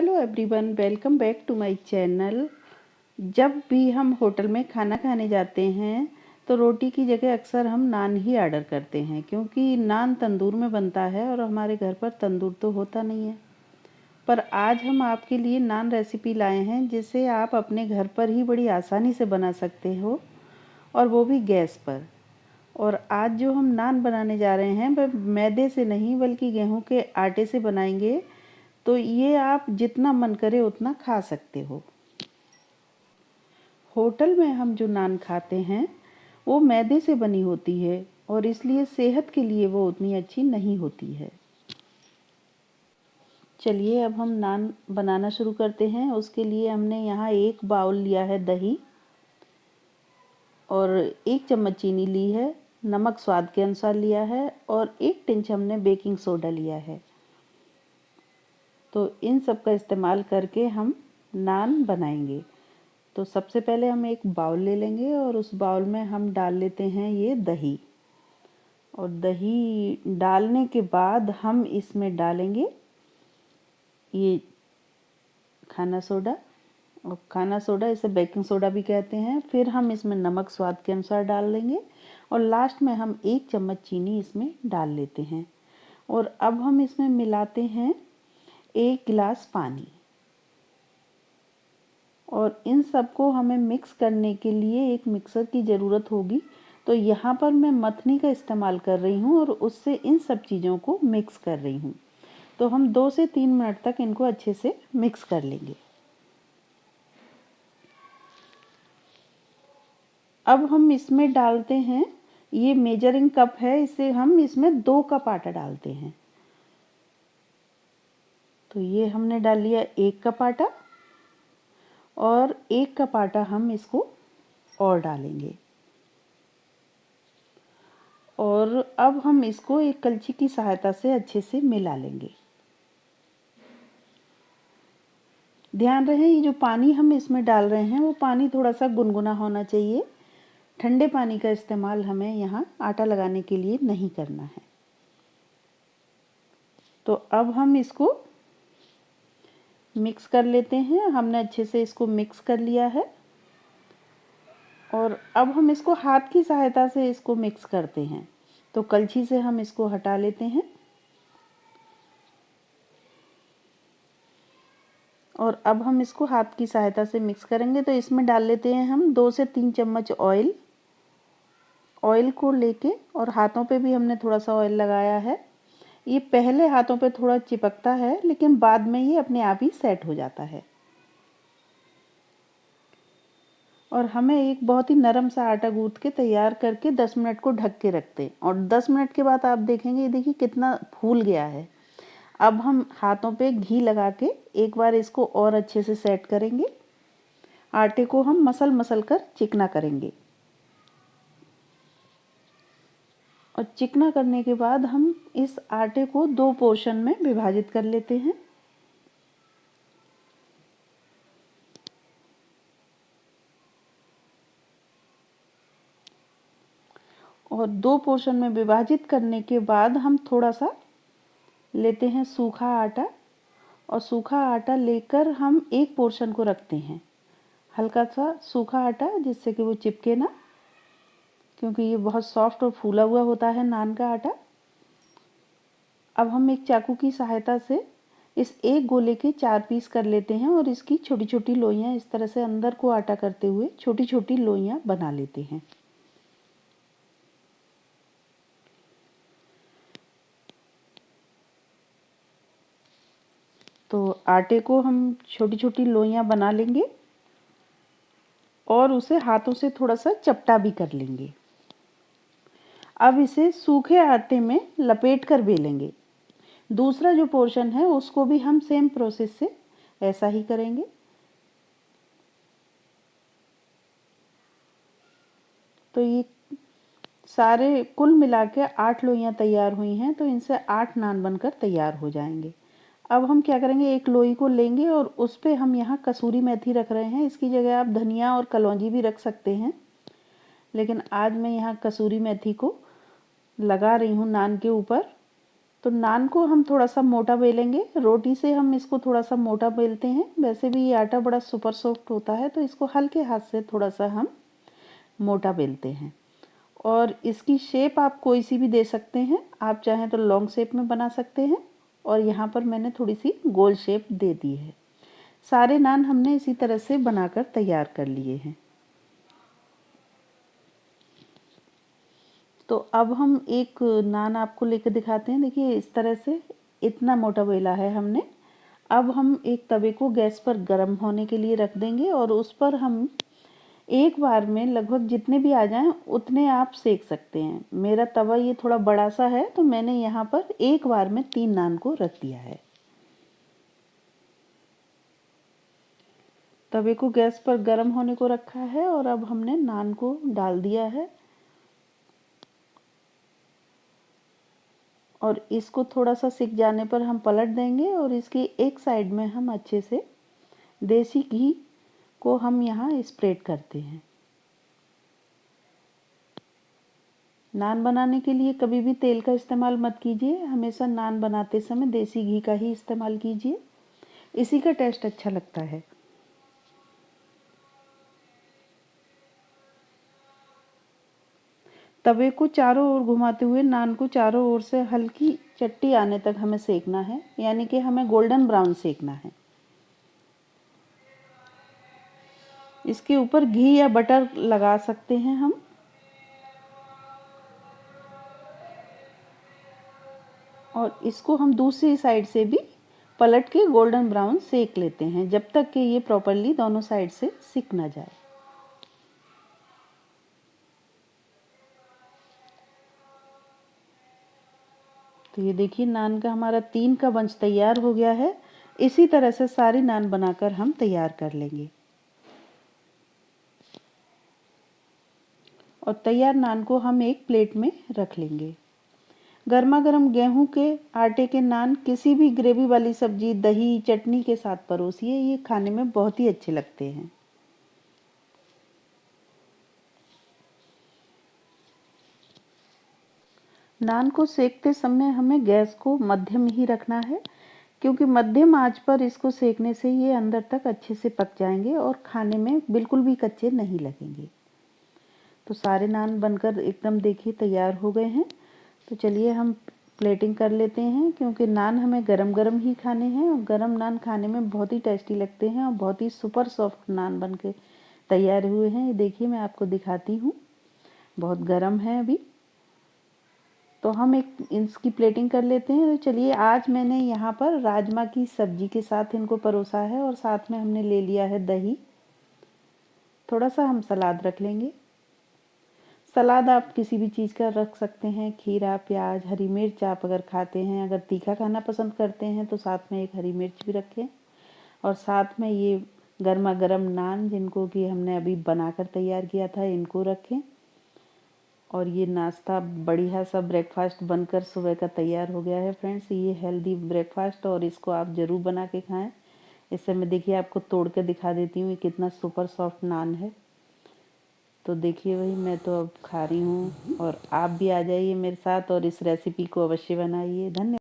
Hello everyone, welcome back to my channel. जब भी हम होटल में खाना खाने जाते हैं तो रोटी की जगह अक्सर हम नान ही ऑर्डर करते हैं, क्योंकि नान तंदूर में बनता है और हमारे घर पर तंदूर तो होता नहीं है। पर आज हम आपके लिए नान रेसिपी लाए हैं जिसे आप अपने घर पर ही बड़ी आसानी से बना सकते हो, और वो भी गैस पर। और आज जो हम नान बनाने जा रहे हैं वह मैदे से नहीं बल्कि गेहूं के आटे से बनाएंगे। तो ये आप जितना मन करे उतना खा सकते हो। होटल में हम जो नान खाते हैं वो मैदे से बनी होती है और इसलिए सेहत के लिए वो उतनी अच्छी नहीं होती है। चलिए अब हम नान बनाना शुरू करते हैं। उसके लिए हमने यहाँ 1 बाउल लिया है दही, और 1 चम्मच चीनी ली है, नमक स्वाद के अनुसार लिया है, और 1 पिंच हमने बेकिंग सोडा लिया है। तो इन सब का इस्तेमाल करके हम नान बनाएंगे। तो सबसे पहले हम एक बाउल ले लेंगे और उस बाउल में हम डाल लेते हैं ये दही। और दही डालने के बाद हम इसमें डालेंगे ये खाना सोडा, और खाना सोडा इसे बेकिंग सोडा भी कहते हैं। फिर हम इसमें नमक स्वाद के अनुसार डाल देंगे, और लास्ट में हम 1 चम्मच चीनी इसमें डाल लेते हैं। और अब हम इसमें मिलाते हैं 1 गिलास पानी। और इन सबको हमें मिक्स करने के लिए एक मिक्सर की ज़रूरत होगी। तो यहाँ पर मैं मथनी का इस्तेमाल कर रही हूँ और उससे इन सब चीज़ों को मिक्स कर रही हूँ। तो हम 2 से 3 मिनट तक इनको अच्छे से मिक्स कर लेंगे। अब हम इसमें डालते हैं, ये मेजरिंग कप है, इसे हम इसमें 2 कप आटा डालते हैं। तो ये हमने डाल लिया 1 कप आटा, और 1 कप आटा हम इसको और डालेंगे। और अब हम इसको एक कलछी की सहायता से अच्छे से मिला लेंगे। ध्यान रहे ये जो पानी हम इसमें डाल रहे हैं वो पानी थोड़ा सा गुनगुना होना चाहिए। ठंडे पानी का इस्तेमाल हमें यहाँ आटा लगाने के लिए नहीं करना है। तो अब हम इसको मिक्स कर लेते हैं। हमने अच्छे से इसको मिक्स कर लिया है, और अब हम इसको हाथ की सहायता से इसको मिक्स करते हैं। तो कलछी से हम इसको हटा लेते हैं, और अब हम इसको हाथ की सहायता से मिक्स करेंगे। तो इसमें डाल लेते हैं हम 2 से 3 चम्मच ऑयल। ऑयल को लेके, और हाथों पे भी हमने थोड़ा सा ऑयल लगाया है। ये पहले हाथों पे थोड़ा चिपकता है, लेकिन बाद में ये अपने आप ही सेट हो जाता है। और हमें एक बहुत ही नरम सा आटा गूंथ के तैयार करके 10 मिनट को ढक के रखते हैं। और 10 मिनट के बाद आप देखेंगे, ये देखिए कितना फूल गया है। अब हम हाथों पे घी लगा के एक बार इसको और अच्छे से सेट करेंगे। आटे को हम मसल मसल कर चिकना करेंगे, और चिकना करने के बाद हम इस आटे को 2 पोर्शन में विभाजित कर लेते हैं। और 2 पोर्शन में विभाजित करने के बाद हम थोड़ा सा लेते हैं सूखा आटा, और सूखा आटा लेकर हम एक पोर्शन को रखते हैं। हल्का सा सूखा आटा, जिससे कि वो चिपके ना, क्योंकि ये बहुत सॉफ्ट और फूला हुआ होता है नान का आटा। अब हम एक चाकू की सहायता से इस एक गोले के 4 पीस कर लेते हैं, और इसकी छोटी छोटी लोइयां इस तरह से अंदर को आटा करते हुए छोटी छोटी लोइयां बना लेते हैं। तो आटे को हम छोटी छोटी लोइयां बना लेंगे, और उसे हाथों से थोड़ा सा चपटा भी कर लेंगे। अब इसे सूखे आटे में लपेट कर बेलेंगे। दूसरा जो पोर्शन है उसको भी हम सेम प्रोसेस से ऐसा ही करेंगे। तो ये सारे कुल मिला के 8 लोइयां तैयार हुई हैं। तो इनसे 8 नान बनकर तैयार हो जाएंगे। अब हम क्या करेंगे, एक लोई को लेंगे और उस पे हम यहाँ कसूरी मेथी रख रहे हैं। इसकी जगह आप धनिया और कलौंजी भी रख सकते हैं, लेकिन आज मैं यहाँ कसूरी मेथी को लगा रही हूँ नान के ऊपर। तो नान को हम थोड़ा सा मोटा बेलेंगे, रोटी से हम इसको थोड़ा सा मोटा बेलते हैं। वैसे भी ये आटा बड़ा सुपर सॉफ्ट होता है, तो इसको हल्के हाथ से थोड़ा सा हम मोटा बेलते हैं। और इसकी शेप आप कोई सी भी दे सकते हैं, आप चाहें तो लॉन्ग शेप में बना सकते हैं, और यहाँ पर मैंने थोड़ी सी गोल शेप दे दी है। सारे नान हमने इसी तरह से बनाकर तैयार कर लिए हैं। तो अब हम एक नान आपको लेकर दिखाते हैं। देखिए इस तरह से इतना मोटा बेला है हमने। अब हम एक तवे को गैस पर गर्म होने के लिए रख देंगे, और उस पर हम एक बार में लगभग जितने भी आ जाएं उतने आप सेक सकते हैं। मेरा तवा ये थोड़ा बड़ा सा है, तो मैंने यहाँ पर एक बार में 3 नान को रख दिया है। तवे को गैस पर गर्म होने को रखा है, और अब हमने नान को डाल दिया है, और इसको थोड़ा सा सिक जाने पर हम पलट देंगे, और इसकी एक साइड में हम अच्छे से देसी घी को हम यहाँ स्प्रेड करते हैं। नान बनाने के लिए कभी भी तेल का इस्तेमाल मत कीजिए, हमेशा नान बनाते समय देसी घी का ही इस्तेमाल कीजिए, इसी का टेस्ट अच्छा लगता है। तवे को चारों ओर घुमाते हुए नान को चारों ओर से हल्की चट्टी आने तक हमें सेकना है, यानी कि हमें गोल्डन ब्राउन सेकना है। इसके ऊपर घी या बटर लगा सकते हैं हम। और इसको हम दूसरी साइड से भी पलट के गोल्डन ब्राउन सेक लेते हैं, जब तक कि ये प्रॉपरली दोनों साइड से सिक ना जाए। तो ये देखिए नान का हमारा 3 का बंच तैयार हो गया है। इसी तरह से सारी नान बनाकर हम तैयार कर लेंगे। और तैयार नान को हम एक प्लेट में रख लेंगे। गर्मा गर्म गेहूं के आटे के नान किसी भी ग्रेवी वाली सब्जी, दही, चटनी के साथ परोसिए, ये खाने में बहुत ही अच्छे लगते हैं। नान को सेकते समय हमें गैस को मध्यम ही रखना है, क्योंकि मध्यम आंच पर इसको सेकने से ये अंदर तक अच्छे से पक जाएंगे और खाने में बिल्कुल भी कच्चे नहीं लगेंगे। तो सारे नान बनकर एकदम देखिए तैयार हो गए हैं। तो चलिए हम प्लेटिंग कर लेते हैं, क्योंकि नान हमें गरम गरम ही खाने हैं, और गरम नान खाने में बहुत ही टेस्टी लगते हैं, और बहुत ही सुपर सॉफ्ट नान बन के तैयार हुए हैं। ये देखिए मैं आपको दिखाती हूँ, बहुत गरम है अभी। तो हम एक इसकी प्लेटिंग कर लेते हैं। तो चलिए आज मैंने यहाँ पर राजमा की सब्जी के साथ इनको परोसा है, और साथ में हमने ले लिया है दही। थोड़ा सा हम सलाद रख लेंगे। सलाद आप किसी भी चीज़ का रख सकते हैं, खीरा, प्याज, हरी मिर्च। आप अगर खाते हैं, अगर तीखा खाना पसंद करते हैं, तो साथ में एक हरी मिर्च भी रखें, और साथ में ये गर्मा गर्म नान जिनको कि हमने अभी बनाकर तैयार किया था, इनको रखें। और ये नाश्ता बढ़िया सा ब्रेकफास्ट बनकर सुबह का तैयार हो गया है फ्रेंड्स। ये हेल्दी ब्रेकफास्ट, और इसको आप ज़रूर बना के खाएं। इस समय देखिए आपको तोड़ के दिखा देती हूँ, ये कितना सुपर सॉफ्ट नान है। तो देखिए वही मैं तो अब खा रही हूँ, और आप भी आ जाइए मेरे साथ और इस रेसिपी को अवश्य बनाइए। धन्यवाद।